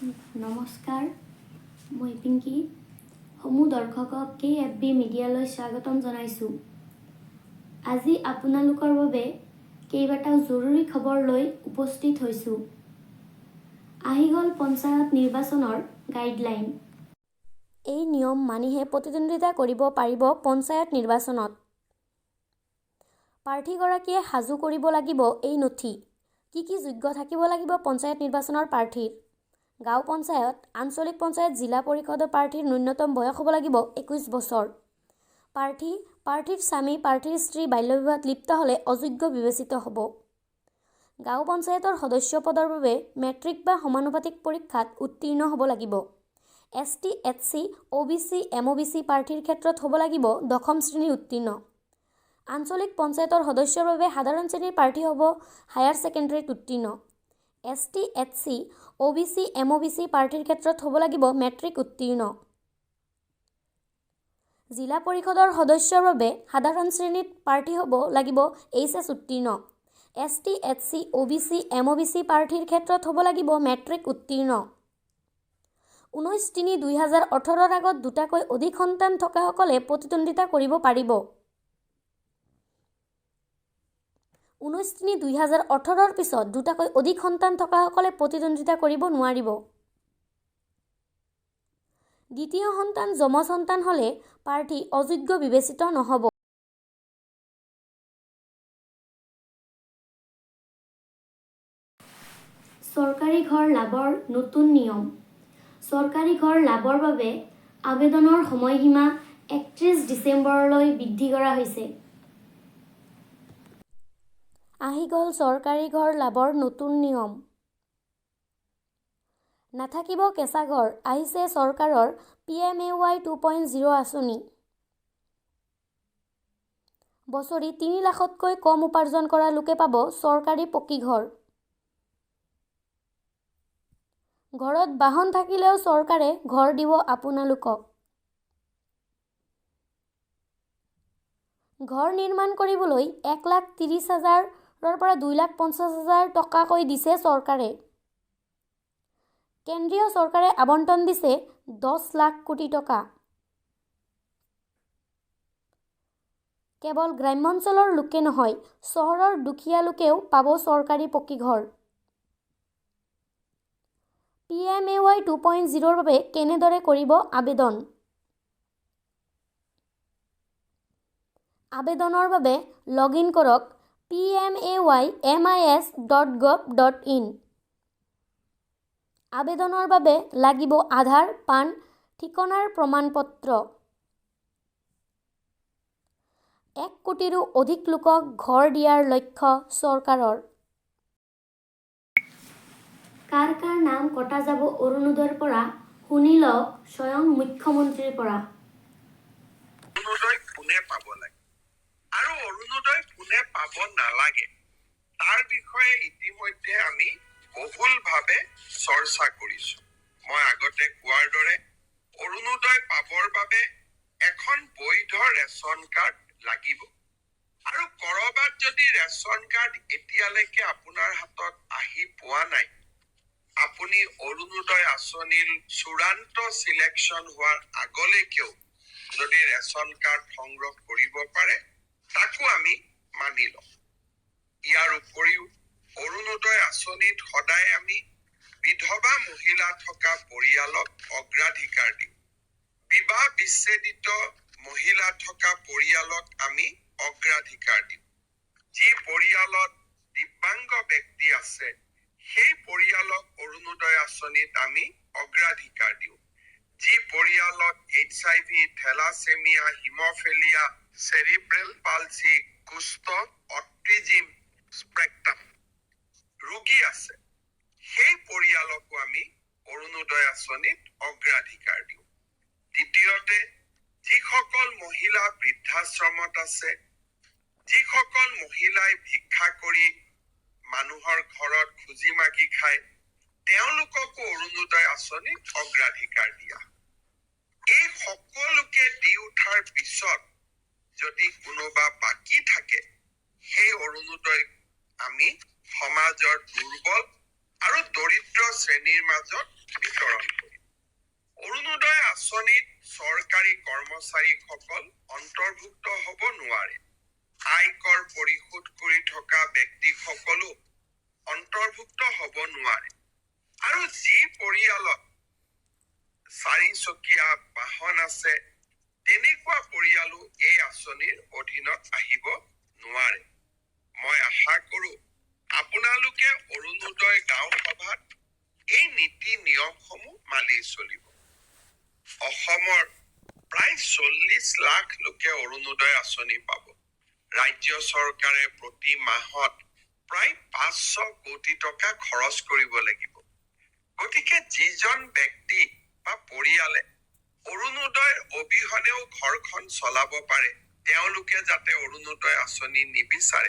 নমস্কাৰ, মই পিংকি। সমূহ দৰ্শকক KFB মিডিয়ালৈ স্বাগতম জনাইছোঁ। আজি আপোনালোকৰ বাবে কেইবাটাও জৰুৰী খবৰ লৈ উপস্থিত হৈছোঁ। আহি গ'ল পঞ্চায়ত নিৰ্বাচনৰ গাইডলাইন। এই নিয়ম মানিহে প্ৰতিদ্বন্দ্বিতা কৰিব পাৰিব পঞ্চায়ত নিৰ্বাচনত। প্ৰাৰ্থীগৰাকীয়ে সাজু কৰিব লাগিব এই নথি। কি যোগ্য থাকিব লাগিব পঞ্চায়ত নিৰ্বাচনৰ প্ৰাৰ্থীৰ? গাঁও পঞ্চায়ত, আঞ্চলিক পঞ্চায়ত, জিলা পৰিষদৰ প্ৰাৰ্থীৰ ন্যূনতম বয়স হ'ব লাগিব 21 বছৰ। প্ৰাৰ্থীৰ স্বামী, প্ৰাৰ্থীৰ স্ত্ৰী বাল্যবিবাহত লিপ্ত হ'লে অযোগ্য বিবেচিত হ'ব। গাঁও পঞ্চায়তৰ সদস্য পদৰ বাবে মেট্ৰিক বা সমানুপাতিক পৰীক্ষাত উত্তীৰ্ণ হ'ব লাগিব। ST, SC, OBC, MOBC প্ৰাৰ্থীৰ ক্ষেত্ৰত হ'ব লাগিব 10ম শ্ৰেণী উত্তীৰ্ণ। আঞ্চলিক পঞ্চায়তৰ সদস্যৰ বাবে সাধাৰণ শ্ৰেণীৰ প্ৰাৰ্থী হ'ব হায়াৰ ছেকেণ্ডেৰীত উত্তীৰ্ণ। ST, SC, OBC, MOBC প্ৰাৰ্থীৰ ক্ষেত্ৰত হ'ব লাগিব মেট্ৰিক উত্তীৰ্ণ। জিলা পৰিষদৰ সদস্যৰ বাবে সাধাৰণ শ্ৰেণীত প্ৰাৰ্থী হ'ব লাগিব HS উত্তীৰ্ণ। ST, SC, OBC, MOBC প্ৰাৰ্থীৰ ক্ষেত্ৰত হ'ব লাগিব মেট্ৰিক উত্তীৰ্ণ। 19-3-2018 আগত দুটাকৈ অধিক সন্তান থকাসকলে প্ৰতিদ্বন্দ্বিতা কৰিব পাৰিব। 19-3-2018 পিছত দুটাকৈ অধিক সন্তান থকাসকলে প্ৰতিদ্বন্দ্বিতা কৰিব নোৱাৰিব। দ্বিতীয় সন্তান যমজ সন্তান হ'লে প্ৰাৰ্থী অযোগ্য বিবেচিত নহ'ব। চৰকাৰী ঘৰ লাভৰ নতুন নিয়ম। চৰকাৰী ঘৰ লাভৰ বাবে আবেদনৰ সময়সীমা 31 ডিচেম্বৰলৈ বৃদ্ধি কৰা হৈছে। আহি গ'ল চৰকাৰী ঘৰ লাভৰ নতুন নিয়ম। নাথাকিব কেঁচা ঘৰ, আহিছে চৰকাৰৰ PMAY 2.0 আঁচনি। বছৰি 3 লাখতকৈ কম উপাৰ্জন কৰা লোকে পাব চৰকাৰী পকী ঘৰ। ঘৰত বাহন থাকিলেও চৰকাৰে ঘৰ দিব আপোনালোকক। ঘৰ নিৰ্মাণ কৰিবলৈ 1,30,000 পৰা 2,50,000 টকাকৈ দিছে চৰকাৰে। কেন্দ্ৰীয় চৰকাৰে আবণ্টন দিছে 10 লাখ কোটি টকা। কেৱল গ্ৰাম্যাঞ্চলৰ লোকে নহয়, চহৰৰ দুখীয়া লোকেও পাব চৰকাৰী পকী ঘৰ। PMAY 2.0 বাবে কেনেদৰে কৰিব আবেদন? আবেদনৰ বাবে লগইন কৰক pmaymis.gov.in। আবেদনৰ বাবে লাগিব আধাৰ, পান, ঠিকনাৰ প্ৰমাণপত্ৰ। 1 কোটিৰো অধিক লোকক ঘৰ দিয়াৰ লক্ষ্য চৰকাৰৰ। কাৰ নাম কটা যাব অৰুণোদয়ৰ পৰা, শুনি লওক স্বয়ং মুখ্যমন্ত্ৰীৰ পৰা। অৰুণোদয় কোনে পাব লাগে আৰু অৰুণোদয় কোনে পাব নালাগে, তাৰ বিষয়ে ইতিমধ্যে আমি বহুলভাৱে চৰ্চা কৰিছো। মই আগতে কোৱাৰ দৰে অৰুণোদয় পাবৰ বাবে এখন বৈধ ৰেচন কাৰ্ড লাগিব। আৰু কৰবাত যদি ৰেচন কাৰ্ড এতিয়ালৈকে আপোনাৰ হাতত আহি পোৱা নাই, আপুনি অৰুণোদয় আঁচনিৰ চূড়ান্ত চিলেকশ্যন হোৱাৰ আগলৈকেও যদি ৰেচন কাৰ্ড সংগ্ৰহ কৰিব পাৰে, তাকো আমি মানি লওঁ। ইয়াৰ উপৰিও অৰুণোদয় আঁচনিত সদায় আমি বিধৱা মহিলা থকা পৰিয়ালক অগ্ৰাধিকাৰ দিওঁ। বিবাহ বিচ্ছেদিত মহিলা থকা পৰিয়ালক আমি অগ্ৰাধিকাৰ দিওঁ। যি পৰিয়ালত দিব্যাংগ ব্যক্তি আছে, সেই পৰিয়ালক অৰুণোদয় আঁচনিত আমি অগ্ৰাধিকাৰ দিওঁ। যি পৰিয়ালত HIV, থেলাছেমিয়া, হিমফেলিয়া, চেৰিব্ৰেল পালচি, কুষ্ঠ, অটিজিম স্পেক্ট্ৰাম ৰোগী আছে, সেই পৰিয়ালকো আমি অৰুণোদয় আঁচনিত অগ্ৰাধিকাৰ দিওঁ। দ্বিতীয়তে, যিসকল মহিলা বৃদ্ধাশ্ৰমত আছে, যিসকল মহিলাই ভিক্ষা কৰি মানুহৰ ঘৰত খুজি মাগি খায়, তেওঁলোককো অৰুণোদয় আঁচনিত অগ্ৰাধিকাৰ দিয়া। এই সকলোকে দি উঠাৰ পিছত যদি কোনোবা বাকী থাকে, সেই অৰুণোদয় আমি সমাজৰ দুৰ্বল আৰু দৰিদ্ৰ শ্ৰেণীৰ মাজত বিতৰণ কৰিম। অৰুণোদয় আঁচনিত চৰকাৰী কৰ্মচাৰীসকল অন্তৰ্ভুক্ত হ'ব নোৱাৰে। আয়কৰ পৰিশোধ কৰি থকা ব্যক্তিসকলো অন্তৰ্ভুক্ত হ'ব নোৱাৰে। আৰু যি পৰিয়ালত 4 চকীয়া বাহন আছে তেনেকুৱা পৰিয়ালো এই আঁচনিৰ অধীনত আহিব নোৱাৰে। মই আশা কৰো আপোনালোকে অৰুণোদয় গাঁও সভাত এই নীতি নিয়মসমূহ মানি চলিব। অসমৰ প্ৰায় 40 লাখ লোকে অৰুণোদয় আঁচনি পাব। ৰাজ্য চৰকাৰে প্ৰতি মাহত প্ৰায় 500 কোটি টকা খৰচ কৰিব লাগিব। গতিকে যিজন ব্যক্তি বা পৰিয়ালে অৰুণোদয় অবিহনেও ঘৰখন চলাব পাৰে তেওঁলোকে যাতে অৰুণোদয় আঁচনি নিবিচাৰে